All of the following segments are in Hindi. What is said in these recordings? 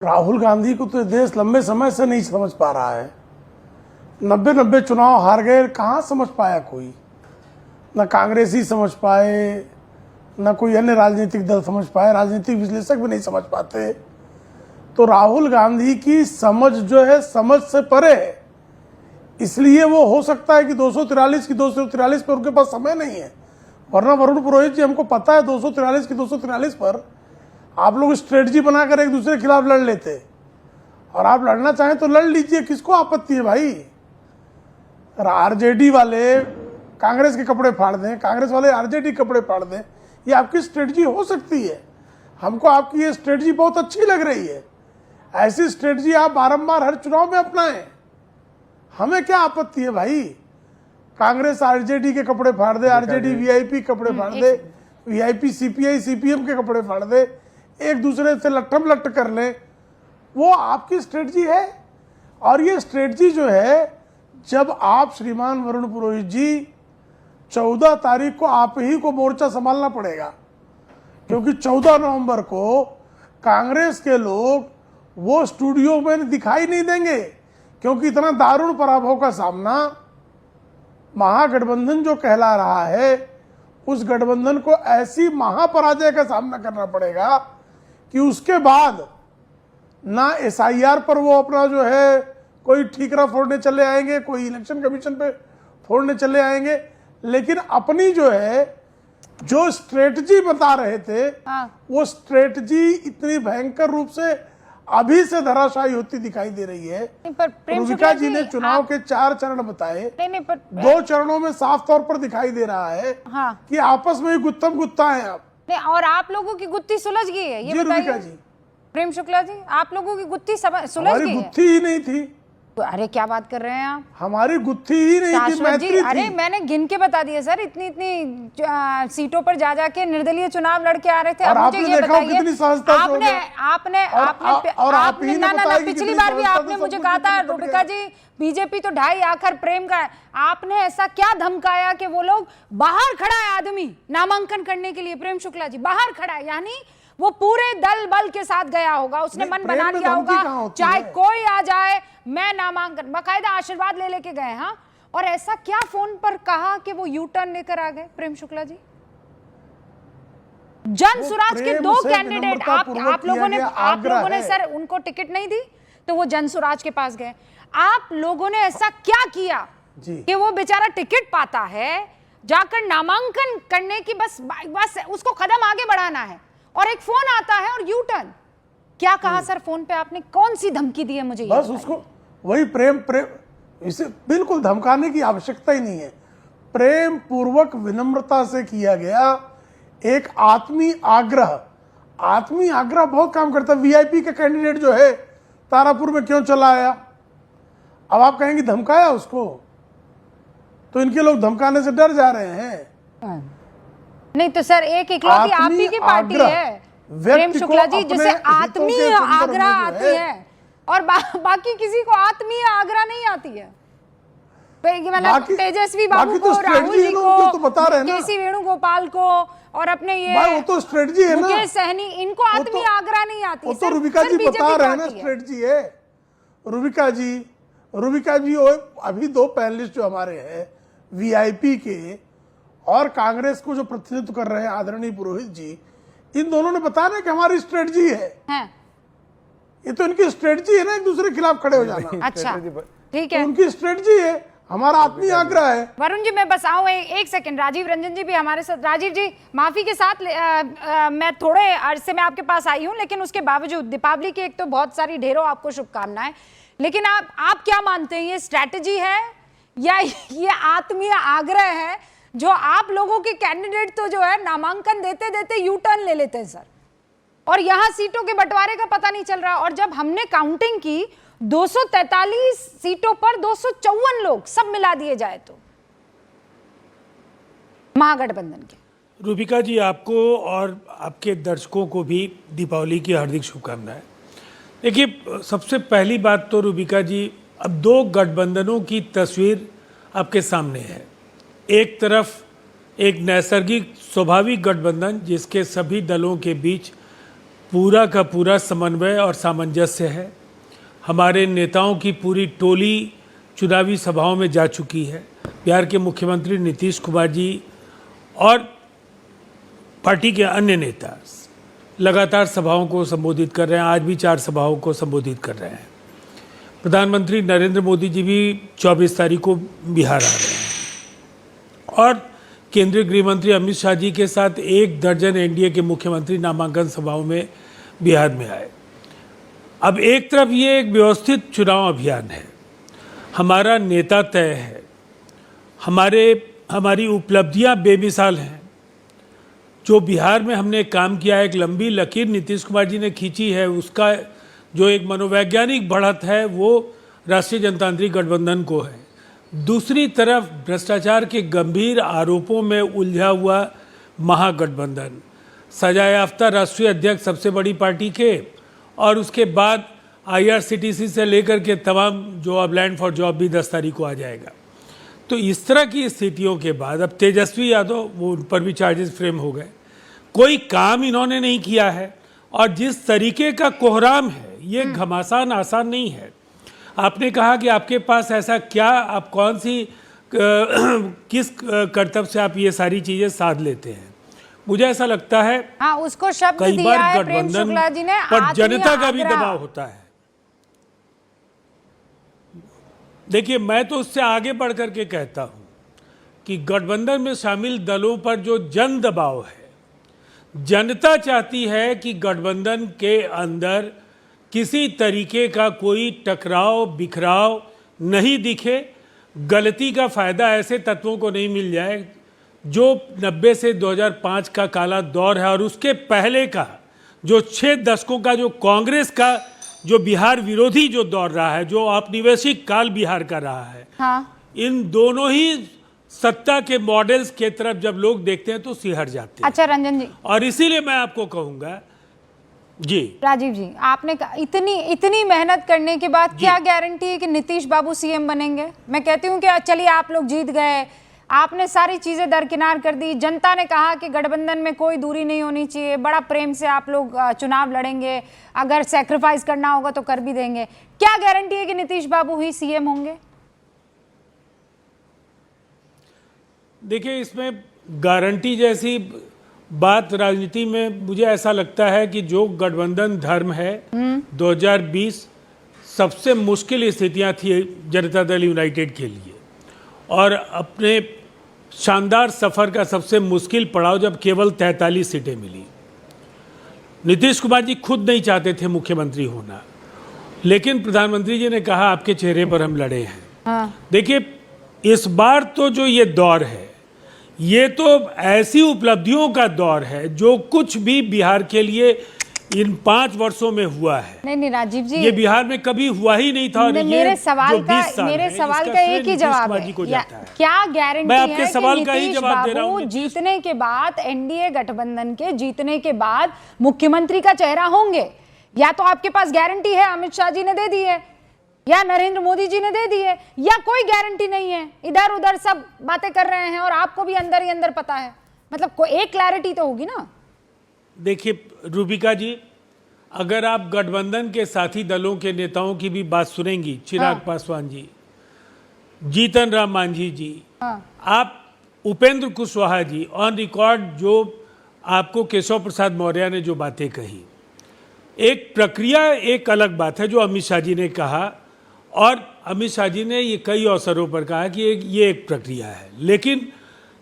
राहुल गांधी को तो देश लंबे समय से नहीं समझ पा रहा है। 90 चुनाव हार गए, कहाँ समझ पाया कोई? न कांग्रेसी समझ पाए, न कोई अन्य राजनीतिक दल समझ पाए, राजनीतिक विश्लेषक भी नहीं समझ पाते। तो राहुल गांधी की समझ जो है समझ से परे है। इसलिए वो हो सकता है कि 243 पर उनके पास समय नहीं है, वरना वरुण पुरोहित जी हमको पता है 243 पर आप लोग स्ट्रेटजी बनाकर एक दूसरे के खिलाफ लड़ लेते, और आप लड़ना चाहें तो लड़ लीजिए, किसको आपत्ति है भाई? आरजेडी वाले कांग्रेस के कपड़े फाड़ दें, कांग्रेस वाले आरजेडी के कपड़े फाड़ दें, ये आपकी स्ट्रेटजी हो सकती है। हमको आपकी ये स्ट्रेटजी बहुत अच्छी लग रही है। ऐसी स्ट्रेटजी आप बारंबार हर चुनाव में अपनाएं, हमें क्या आपत्ति है भाई? कांग्रेस आरजेडी के कपड़े फाड़ दे, आरजेडी वीआईपी कपड़े फाड़ दे, वीआईपी सीपीआई सीपीएम के कपड़े फाड़ दे, एक दूसरे से लट्ठम लट्ठ कर ले, वो आपकी स्ट्रेटजी है। और ये स्ट्रेटजी जो है, जब आप श्रीमान वरुण पुरोहित जी 14 तारीख को आप ही को मोर्चा संभालना पड़ेगा, क्योंकि 14 नवंबर को कांग्रेस के लोग वो स्टूडियो में दिखाई नहीं देंगे, क्योंकि इतना दारुण पराभव का सामना महागठबंधन जो कहला रहा है, उस गठबंधन को ऐसी महापराजय का सामना करना पड़ेगा कि उसके बाद ना एसआईआर पर वो अपना जो है कोई ठीकरा फोड़ने चले आएंगे, कोई इलेक्शन कमीशन पे फोड़ने चले आएंगे, लेकिन अपनी जो है जो स्ट्रेटजी बता रहे थे, वो स्ट्रेटजी इतनी भयंकर रूप से अभी से धराशायी होती दिखाई दे रही है। रूबिका जी ने चुनाव के 4 चरण बताए, 2 चरणों में साफ तौर पर दिखाई दे रहा है कि आपस में ही गुत्थम गुत्ता है आप। और आप लोगों की गुत्थी सुलझ गई है, ये बताइए जी। प्रेम शुक्ला जी, आप लोगों की गुत्थी सुलझ गई है? गुत्थी ही नहीं थी। तो अरे क्या बात कर रहे हैं आप? हमारी गुत्थी ही नहीं थी, मैत्री थी। अरे मैंने गिन के बता दिया सर, इतनी सीटों पर जा जाके निर्दलीय चुनाव लड़के आ रहे थे। और आपने देखा कितनी सहजता से हो गया। आपने पिछली बार भी आपने मुझे कहा था रूबिका जी, बीजेपी तो 2.5 आखर प्रेम का है। आपने ऐसा क्या धमकाया कि वो लोग बाहर खड़ा है आदमी नामांकन करने के लिए? प्रेम शुक्ला जी बाहर खड़ा है, यानी वो पूरे दल बल के साथ गया होगा, उसने मन बना लिया होगा चाहे कोई आ जाए मैं नामांकन, बाकायदा आशीर्वाद ले लेके गए। हाँ, और ऐसा क्या फोन पर कहा कि वो यू टर्न लेकर आ गए? प्रेम शुक्ला जी, जन सुराज के 2 कैंडिडेट आप लोगों ने सर उनको टिकट नहीं दी तो वो जन सुराज के पास गए। आप लोगों ने ऐसा क्या किया कि वो बेचारा टिकट पाता है, जाकर नामांकन करने की बस उसको कदम आगे बढ़ाना है, और एक फोन आता है और यू टर्न। क्या कहा सर फोन पे आपने? कौन सी धमकी दी है मुझे? बस उसको वही प्रेम इसे बिल्कुल धमकाने की आवश्यकता ही नहीं है। प्रेम पूर्वक विनम्रता से किया गया एक आत्मीय आग्रह बहुत काम करता है। वीआईपी का कैंडिडेट जो है तारापुर में क्यों चला आया? अब आप कहेंगे धमकाया उसको, तो इनके लोग धमकाने से डर जा रहे हैं। नहीं तो सर एक इकलौती आप ही की पार्टी है प्रेम शुक्ला जी, जिसे आत्मीय आग्रह आती है, और बाकी किसी को आत्मीय आग्रह नहीं आती है। तेजस्वी बाबू को, राहुल जी को, केसी वेणुगोपाल को, और अपने ये वो तो स्ट्रेटजी है ना, मुकेश सहनी, इनको आत्मीय आग्रह नहीं आती। वो तो रूबिका जी बता रहे हैं ना स्ट्रेटजी है। रूबिका जी अभी 2 पैनलिस्ट जो हमारे हैं वीआईपी के और कांग्रेस को जो प्रतिनिधित्व कर रहे हैं आदरणीय पुरोहित जी, इन दोनों ने बताया कि हमारी स्ट्रेटजी है। ये तो इनकी स्ट्रेटजी है ना, एक दूसरे के खिलाफ खड़े हो जाना। अच्छा ठीक है, उनकी स्ट्रेटजी है, हमारा आत्मीय आग्रह है। वरुण जी मैं बस आऊँ एक सेकंड, राजीव रंजन जी भी हमारे साथ। राजीव जी माफी के साथ मैं थोड़े अरसे में आपके पास आई हूँ, लेकिन उसके बावजूद दीपावली की एक तो बहुत सारी ढेरों आपको शुभकामनाएं, लेकिन आप क्या मानते हैं, ये स्ट्रैटेजी है या ये आत्मीय आग्रह है, जो आप लोगों के कैंडिडेट तो जो है नामांकन देते देते यू टर्न ले लेते हैं सर, और यहां सीटों के बंटवारे का पता नहीं चल रहा? और जब हमने काउंटिंग की 243 सीटों पर 254 लोग सब मिला दिए जाए तो महागठबंधन के। रूबिका जी, आपको और आपके दर्शकों को भी दीपावली की हार्दिक शुभकामनाएं। देखिए, सबसे पहली बात तो रूबिका जी, अब 2 गठबंधनों की तस्वीर आपके सामने है। एक तरफ एक नैसर्गिक स्वाभाविक गठबंधन जिसके सभी दलों के बीच पूरा का पूरा समन्वय और सामंजस्य है। हमारे नेताओं की पूरी टोली चुनावी सभाओं में जा चुकी है। बिहार के मुख्यमंत्री नीतीश कुमार जी और पार्टी के अन्य नेता लगातार सभाओं को संबोधित कर रहे हैं। आज भी 4 सभाओं को संबोधित कर रहे हैं। प्रधानमंत्री नरेंद्र मोदी जी भी 24 तारीख को बिहार आ रहे हैं और केंद्रीय गृह मंत्री अमित शाह जी के साथ 1 दर्जन एनडीए के मुख्यमंत्री नामांकन सभाओं में बिहार में आए। अब एक तरफ ये एक व्यवस्थित चुनाव अभियान है, हमारा नेता तय है, हमारी उपलब्धियां बेमिसाल हैं। जो बिहार में हमने काम किया है, एक लंबी लकीर नीतीश कुमार जी ने खींची है, उसका जो एक मनोवैज्ञानिक बढ़त है वो राष्ट्रीय जनतांत्रिक गठबंधन को है। दूसरी तरफ भ्रष्टाचार के गंभीर आरोपों में उलझा हुआ महागठबंधन, सजायाफ्ता राष्ट्रीय अध्यक्ष सबसे बड़ी पार्टी के, और उसके बाद आईआरसीटीसी से लेकर के तमाम जो अब लैंड फॉर जॉब भी 10 तारीख को आ जाएगा। तो इस तरह की स्थितियों के बाद अब तेजस्वी यादव, वो उन पर भी चार्जेस फ्रेम हो गए। कोई काम इन्होंने नहीं किया है और जिस तरीके का कोहराम है ये घमासान आसान नहीं है। आपने कहा कि आपके पास ऐसा क्या, आप कौन सी किस कर्तव्य से आप ये सारी चीजें साध लेते हैं। मुझे ऐसा लगता है हाँ, उसको शब्द कई दिया बार है प्रेम शुक्ला जी ने, पर जनता का भी आगरा। दबाव होता है। देखिए, मैं तो उससे आगे बढ़ करके कहता हूं कि गठबंधन में शामिल दलों पर जो जन दबाव है, जनता चाहती है कि गठबंधन के अंदर किसी तरीके का कोई टकराव बिखराव नहीं दिखे, गलती का फायदा ऐसे तत्वों को नहीं मिल जाए जो 90 से 2005 का काला दौर है और उसके पहले का जो 6 दशकों का जो कांग्रेस का जो बिहार विरोधी जो दौर रहा है, जो औपनिवेशिक काल बिहार का रहा है। हाँ। इन दोनों ही सत्ता के मॉडल्स के तरफ जब लोग देखते हैं तो सिहर जाते हैं। अच्छा रंजन जी, और इसीलिए मैं आपको कहूंगा जी, राजीव जी, आपने इतनी मेहनत करने के बाद क्या गारंटी है कि नीतीश बाबू सीएम बनेंगे? मैं कहती हूँ कि चलिए आप लोग जीत गए, आपने सारी चीजें दरकिनार कर दी, जनता ने कहा कि गठबंधन में कोई दूरी नहीं होनी चाहिए, बड़ा प्रेम से आप लोग चुनाव लड़ेंगे, अगर सैक्रिफाइस करना होगा तो कर भी देंगे। क्या गारंटी है कि नीतीश बाबू ही सीएम होंगे? देखिए, इसमें गारंटी जैसी बात राजनीति में मुझे ऐसा लगता है कि जो गठबंधन धर्म है, 2020 सबसे मुश्किल स्थितियां थी जनता दल यूनाइटेड के लिए और अपने शानदार सफर का सबसे मुश्किल पड़ाव जब केवल 43 सीटें मिली। नीतीश कुमार जी खुद नहीं चाहते थे मुख्यमंत्री होना, लेकिन प्रधानमंत्री जी ने कहा आपके चेहरे पर हम लड़े हैं। हाँ। देखिए, इस बार तो जो ये दौर है, ये तो ऐसी उपलब्धियों का दौर है जो कुछ भी बिहार के लिए इन 5 वर्षों में हुआ है। नहीं राजीव जी, ये बिहार में कभी हुआ ही नहीं था। और मेरे सवाल का एक ही जवाब है, क्या गारंटी है कि नीतीश बाबू जीतने के बाद, एनडीए गठबंधन के जीतने के बाद मुख्यमंत्री का चेहरा होंगे? या तो आपके पास गारंटी है, अमित शाह जी ने दे दी है, या नरेंद्र मोदी जी ने दे दी है, या कोई गारंटी नहीं है, इधर उधर सब बातें कर रहे हैं और आपको भी अंदर ही अंदर पता है। मतलब कोई एक क्लैरिटी तो होगी ना। देखिए रूबिका जी, अगर आप गठबंधन के साथी दलों के नेताओं की भी बात सुनेंगी, चिराग पासवान जी, जीतन राम मांझी जी, आप उपेंद्र कुशवाहा जी, ऑन रिकॉर्ड जो आपको केशव प्रसाद मौर्य ने जो बातें कही, एक प्रक्रिया एक अलग बात है जो अमित शाह जी ने कहा, और अमित शाह जी ने ये कई अवसरों पर कहा कि ये एक प्रक्रिया है। लेकिन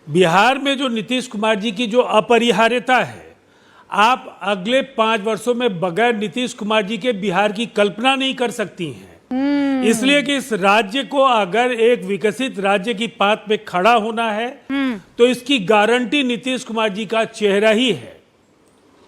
बिहार में जो नीतीश कुमार जी की जो अपरिहार्यता है, आप अगले 5 वर्षों में बगैर नीतीश कुमार जी के बिहार की कल्पना नहीं कर सकती हैं। इसलिए कि इस राज्य को अगर एक विकसित राज्य की पात पे खड़ा होना है तो इसकी गारंटी नीतीश कुमार जी का चेहरा ही है।